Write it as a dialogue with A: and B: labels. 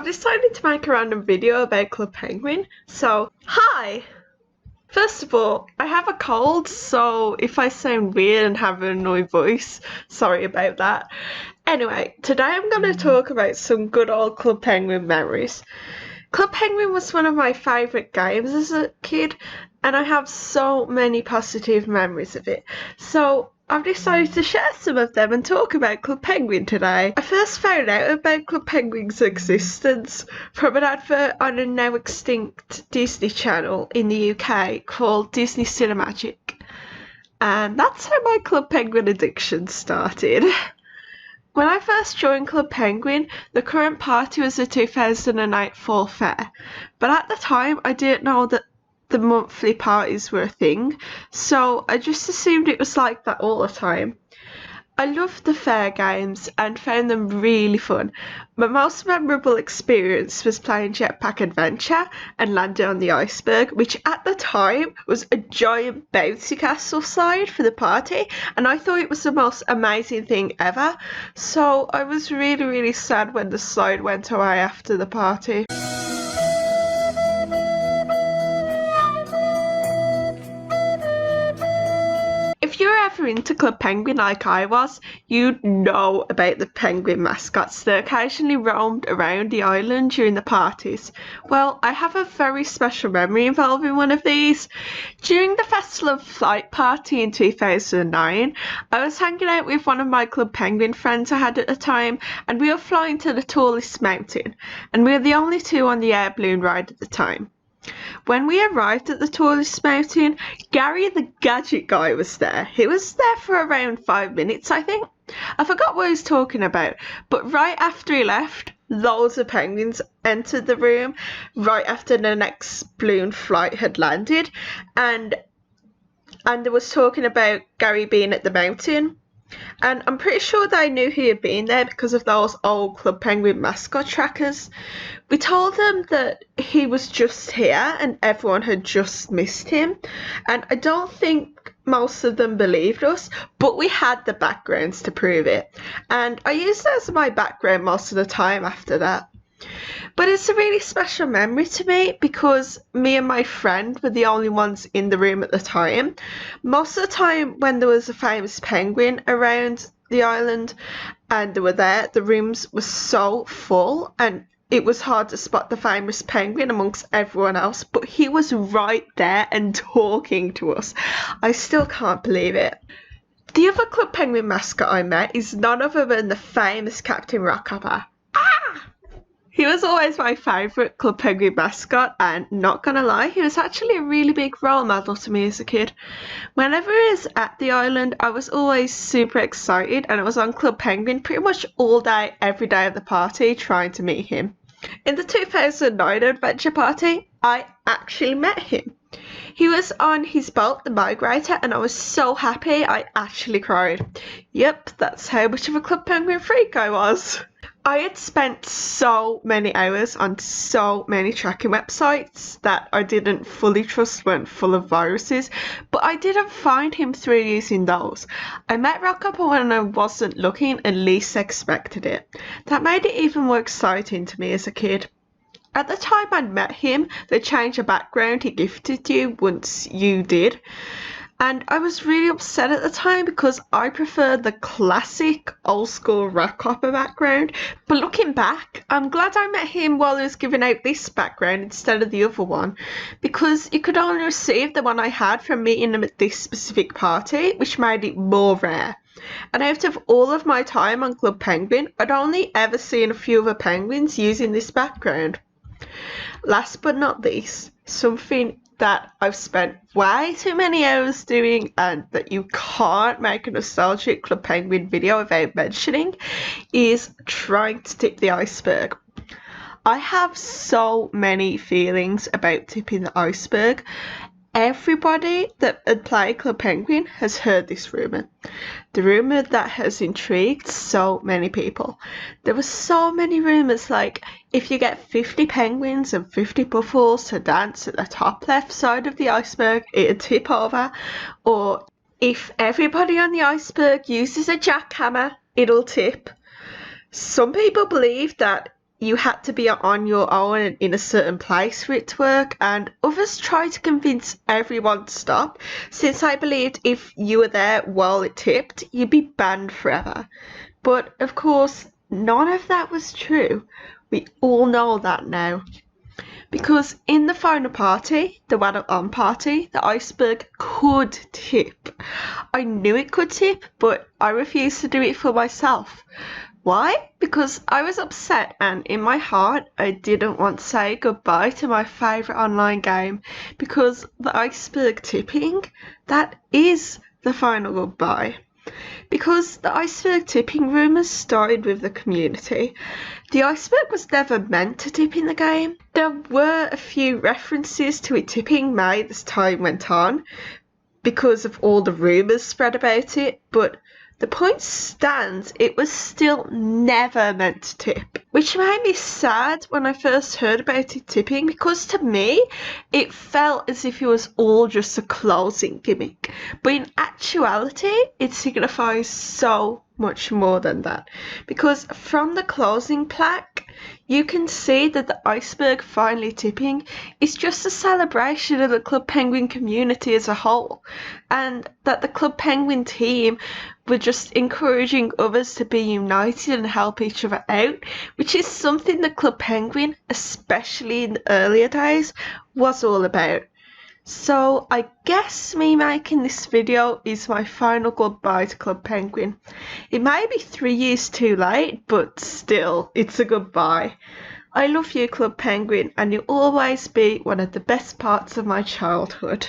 A: decided to make a random video about Club Penguin. So, hi! First of all, I have a cold, so if I sound weird and have an annoying voice, sorry about that. Anyway, today I'm going to talk about some good old Club Penguin memories. Club Penguin was one of my favourite games as a kid, and I have so many positive memories of it. So I've decided to share some of them and talk about Club Penguin today. I first found out about Club Penguin's existence from an advert on a now extinct Disney channel in the UK called Disney Cinemagic. And that's how my Club Penguin addiction started. When I first joined Club Penguin, the current party was the 2008 Fall Fair, but at the time I didn't know that the monthly parties were a thing, so I just assumed it was like that all the time. I loved the fair games and found them really fun. My most memorable experience was playing Jetpack Adventure and landing on the iceberg, which at the time was a giant bouncy castle slide for the party, and I thought it was the most amazing thing ever. So I was really sad when the slide went away after the party. If you're ever into Club Penguin like I was, you'd know about the penguin mascots that occasionally roamed around the island during the parties. Well, I have a very special memory involving one of these. During the Festival of Flight party in 2009, I was hanging out with one of my Club Penguin friends I had at the time, and we were flying to the tallest mountain, and we were the only two on the air balloon ride at the time. When we arrived at the tallest mountain, Gary the gadget guy was there. He was there for around 5 minutes, I think. I forgot what he was talking about, but right after he left, loads of penguins entered the room right after the next balloon flight had landed, and they was talking about Gary being at the mountain. And I'm pretty sure they knew he had been there because of those old Club Penguin mascot trackers. We told them that he was just here and everyone had just missed him. And I don't think most of them believed us, but we had the backgrounds to prove it. And I used that as my background most of the time after that. But it's a really special memory to me because me and my friend were the only ones in the room at the time. Most of the time when there was a famous penguin around the island and they were there, the rooms were so full and it was hard to spot the famous penguin amongst everyone else, but he was right there and talking to us. I still can't believe it. The other Club Penguin mascot I met is none other than the famous Captain Rockhopper. He was always my favourite Club Penguin mascot, and not gonna lie, he was actually a really big role model to me as a kid. Whenever he was at the island, I was always super excited, and I was on Club Penguin pretty much all day, every day of the party, trying to meet him. In the 2009 adventure party, I actually met him. He was on his boat, the Migrator, and I was so happy I actually cried. Yep, that's how much of a Club Penguin freak I was. I had spent so many hours on so many tracking websites that I didn't fully trust weren't full of viruses, but I didn't find him through using those. I met Rockhopper when I wasn't looking and least expected it. That made it even more exciting to me as a kid. At the time I'd met him, they changed the background he gifted you once you did. And I was really upset at the time because I preferred the classic old school Rockhopper background. But looking back, I'm glad I met him while he was giving out this background instead of the other one, because you could only receive the one I had from meeting him at this specific party, which made it more rare. And out of all of my time on Club Penguin, I'd only ever seen a few other penguins using this background. Last but not least, something that I've spent way too many hours doing and that you can't make a nostalgic Club Penguin video without mentioning is trying to tip the iceberg. I have so many feelings about tipping the iceberg. Everybody that had played Club Penguin has heard this rumour. The rumour that has intrigued so many people. There were so many rumours like, if you get 50 penguins and 50 puffles to dance at the top left side of the iceberg, it'll tip over. Or if everybody on the iceberg uses a jackhammer, it'll tip. Some people believe that you had to be on your own and in a certain place for it to work, and others tried to convince everyone to stop, since I believed if you were there while it tipped, you'd be banned forever. But of course, none of that was true. We all know that now. Because in the final party, the Waddle On party, the iceberg could tip. I knew it could tip, but I refused to do it for myself. Why? Because I was upset, and in my heart I didn't want to say goodbye to my favourite online game, because the iceberg tipping, that is the final goodbye. Because the iceberg tipping rumours started with the community, the iceberg was never meant to tip in the game. There were a few references to it tipping made as time went on because of all the rumours spread about it, but the point stands, it was still never meant to tip, which made me sad when I first heard about it tipping, because to me it felt as if it was all just a closing gimmick, but in actuality it signifies so much more than that, because from the closing plaque you can see that the iceberg finally tipping is just a celebration of the Club Penguin community as a whole, and that the Club Penguin team were just encouraging others to be united and help each other out, which is something the Club Penguin, especially in the earlier days, was all about. So I guess me making this video is my final goodbye to Club Penguin. It may be 3 years too late, but still, it's a goodbye. I love you, Club Penguin, and you'll always be one of the best parts of my childhood.